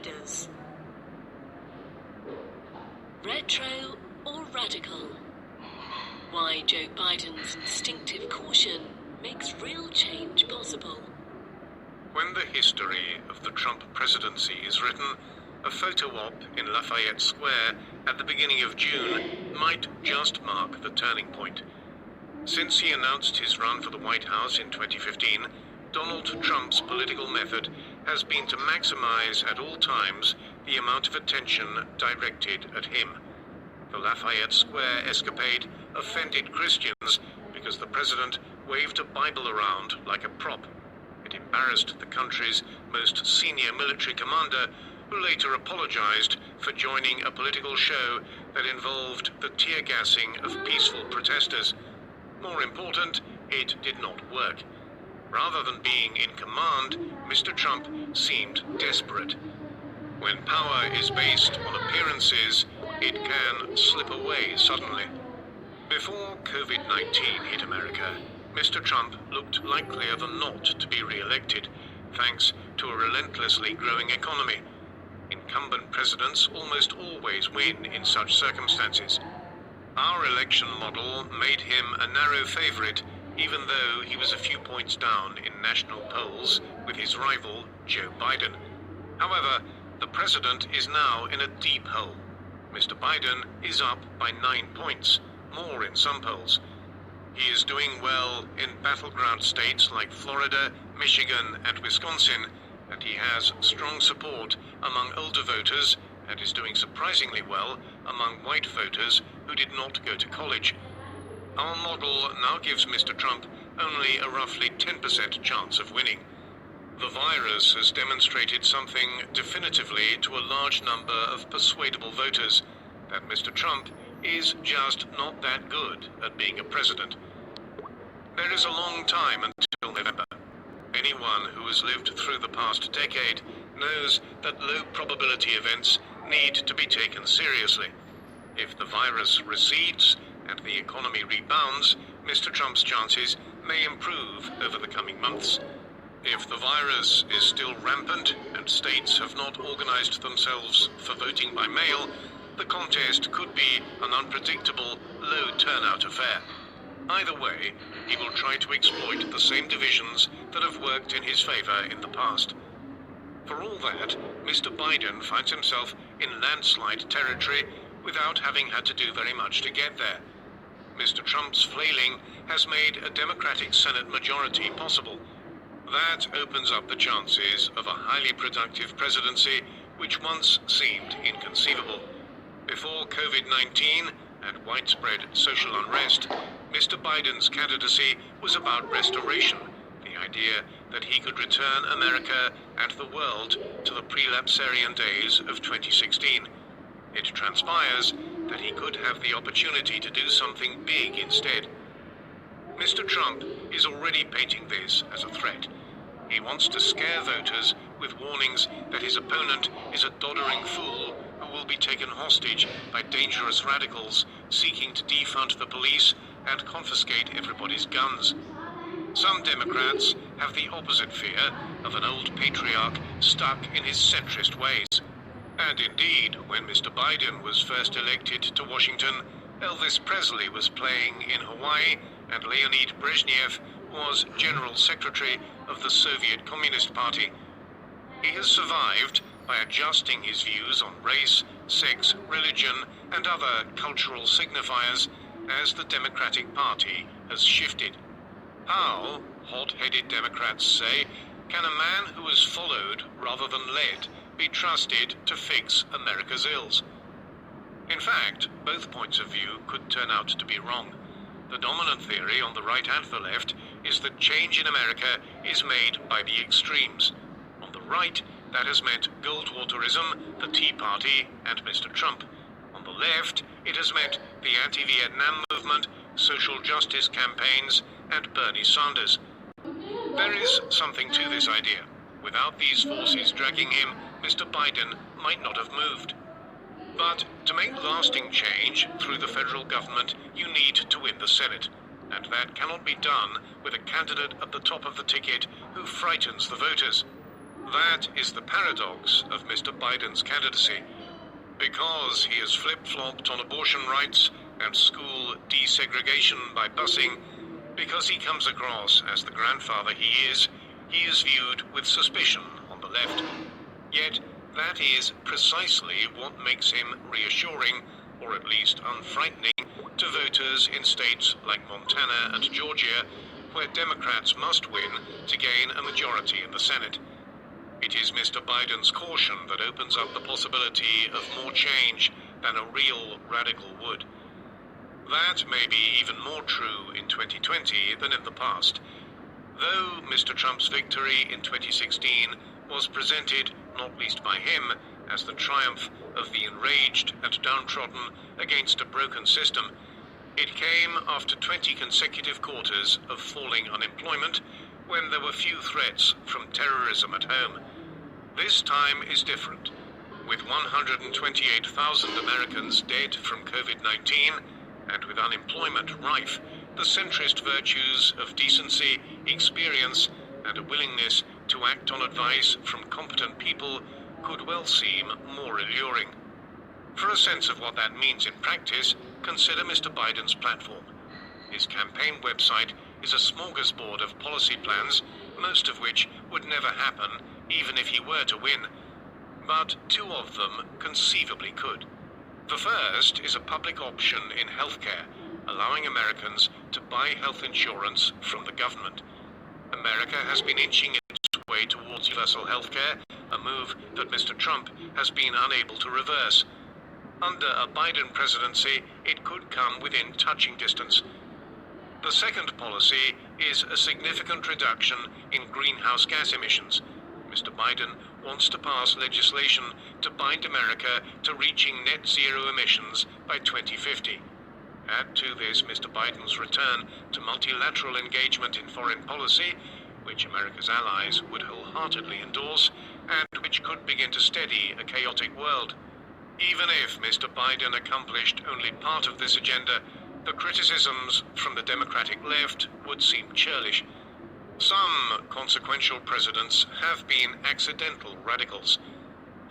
leaders. Retro or radical? Why Joe Biden's instinctive caution makes real change possible. When the history of the Trump presidency is written, a photo op in Lafayette Square at the beginning of June might just mark the turning point. Since he announced his run for the White House in 2015, Donald Trump's political method has been to maximize at all times the amount of attention directed at him. The Lafayette Square escapade offended Christians because the president waved a Bible around like a prop. It embarrassed the country's most senior military commander, who later apologized for joining a political show that involved the tear gassing of peaceful protesters. More important, it did not work. Rather than being in command, Mr. Trump seemed desperate. When power is based on appearances, it can slip away suddenly. Before COVID-19 hit America, Mr. Trump looked likelier than not to be re-elected, thanks to a relentlessly growing economy. Incumbent presidents almost always win in such circumstances. Our election model made him a narrow favorite, even though he was a few points down in national polls with his rival, Joe Biden. However, the president is now in a deep hole. Mr. Biden is up by 9 points, more in some polls. He is doing well in battleground states like Florida, Michigan, and Wisconsin, and he has strong support among older voters and is doing surprisingly well among white voters who did not go to college. Our model now gives Mr. Trump only a roughly 10% chance of winning. The virus has demonstrated something definitively to a large number of persuadable voters, that Mr. Trump is just not that good at being a president. There is a long time until November. Anyone who has lived through the past decade knows that low probability events need to be taken seriously. If the virus recedes and the economy rebounds, Mr. Trump's chances may improve over the coming months. If the virus is still rampant and states have not organized themselves for voting by mail, the contest could be an unpredictable, low turnout affair. Either way, he will try to exploit the same divisions that have worked in his favor in the past. For all that, Mr. Biden finds himself in landslide territory without having had to do very much to get there. Mr. Trump's flailing has made a Democratic Senate majority possible. That opens up the chances of a highly productive presidency which once seemed inconceivable. Before COVID-19 and widespread social unrest, Mr. Biden's candidacy was about restoration, the idea that he could return America and the world to the pre-lapsarian days of 2016. It transpires that he could have the opportunity to do something big instead. Mr. Trump is already painting this as a threat. He wants to scare voters with warnings that his opponent is a doddering fool who will be taken hostage by dangerous radicals seeking to defund the police and confiscate everybody's guns. Some Democrats have the opposite fear of an old patriarch stuck in his centrist ways. And indeed, when Mr. Biden was first elected to Washington, Elvis Presley was playing in Hawaii and Leonid Brezhnev was General Secretary of the Soviet Communist Party. He has survived by adjusting his views on race, sex, religion, and other cultural signifiers as the Democratic Party has shifted. How, hot-headed Democrats say, can a man who has followed rather than led be trusted to fix America's ills? In fact, both points of view could turn out to be wrong. The dominant theory on the right and the left is that change in America is made by the extremes. On the right, that has meant Goldwaterism, the Tea Party, and Mr. Trump. On the left, it has meant the anti-Vietnam movement, social justice campaigns, and Bernie Sanders. There is something to this idea. Without these forces dragging him, Mr. Biden might not have moved. But to make lasting change through the federal government, you need to win the Senate. And that cannot be done with a candidate at the top of the ticket who frightens the voters. That is the paradox of Mr. Biden's candidacy. Because he has flip-flopped on abortion rights and school desegregation by busing, because he comes across as the grandfather he is viewed with suspicion on the left. Yet, that is precisely what makes him reassuring, or at least unfrightening, to voters in states like Montana and Georgia, where Democrats must win to gain a majority in the Senate. It is Mr. Biden's caution that opens up the possibility of more change than a real radical would. That may be even more true in 2020 than in the past. Though Mr. Trump's victory in 2016 was presented, not least by him, as the triumph of the enraged and downtrodden against a broken system, it came after 20 consecutive quarters of falling unemployment, when there were few threats from terrorism at home. This time is different. With 128,000 Americans dead from COVID-19, and with unemployment rife, the centrist virtues of decency, experience, and a willingness to act on advice from competent people could well seem more alluring. For a sense of what that means in practice, consider Mr. Biden's platform. His campaign website is a smorgasbord of policy plans, most of which would never happen even if he were to win. But two of them conceivably could. The first is a public option in healthcare, allowing Americans to buy health insurance from the government. America has been inching its way towards universal healthcare, a move that Mr. Trump has been unable to reverse. Under a Biden presidency, it could come within touching distance. The second policy is a significant reduction in greenhouse gas emissions. Mr. Biden wants to pass legislation to bind America to reaching net zero emissions by 2050. Add to this Mr. Biden's return to multilateral engagement in foreign policy, which America's allies would wholeheartedly endorse, and which could begin to steady a chaotic world. Even if Mr. Biden accomplished only part of this agenda, the criticisms from the Democratic left would seem churlish. Some consequential presidents have been accidental radicals.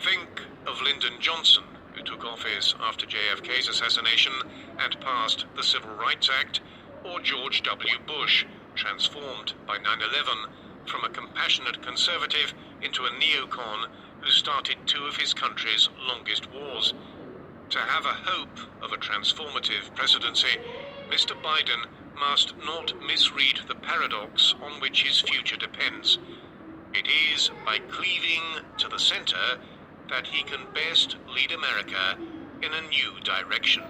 Think of Lyndon Johnson, who took office after JFK's assassination and passed the Civil Rights Act, or George W. Bush, transformed by 9/11 from a compassionate conservative into a neocon who started two of his country's longest wars. To have a hope of a transformative presidency, Mr. Biden must not misread the paradox on which his future depends. It is by cleaving to the center that he can best lead America in a new direction.